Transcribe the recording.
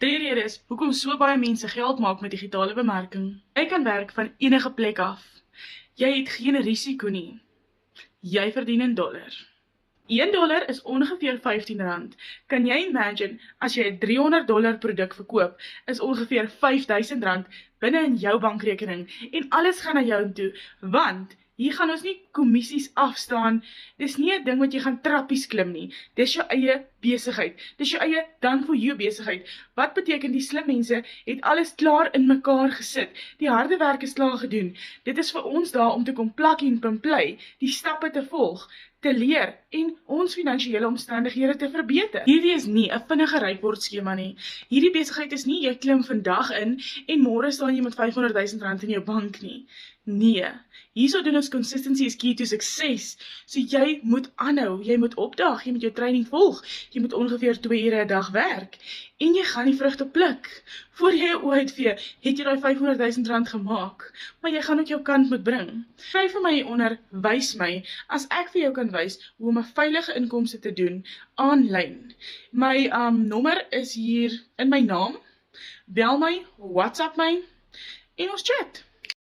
Die rede is hoekom so baie mense geld maak met digitale bemarking. Jy kan werk van enige plek af. Jy het geen risiko nie. Jy verdien in dollar. $1 is ongeveer R15. Kan jy imagine, as jy 'n $300 produk verkoop, is ongeveer R5000 binne in jou bankrekening en alles gaan na jou toe, want hier gaan ons nie kommissies afstaan, dis nie 'n ding wat jy gaan trappies klim nie, dis jou eie besigheid, dis jou eie done for you besigheid. Wat beteken die slim mense het alles klaar in mekaar gesit, die harde werk is klaar gedoen, dit is vir ons daar om te kom plak en pimplei, die stappe te volg, te leer en ons finansiële omstandighede te verbeter. Hierdie is nie 'n vinnige rykbord skema nie. Hierdie besigheid is nie jy klim vandag in en môre staan jy met R500,000 in jou bank nie. Nee, hierso doen ons consistency is key to success. So jy moet aanhou, jy moet opdaag, jy moet jou training volg, jy moet ongeveer 2 ure 'n dag werk en jy gaan die vrugte pluk. Voor jy jou oë uitvee, het jy daai R500,000 gemaak, maar jy gaan ook jou kant moet bring. Skryf vir my hieronder, wys my, as ek vir jou kan wys hoe om 'n veilige inkomste te doen aanlyn. My nommer is hier in my naam, bel my, WhatsApp my en ons chat.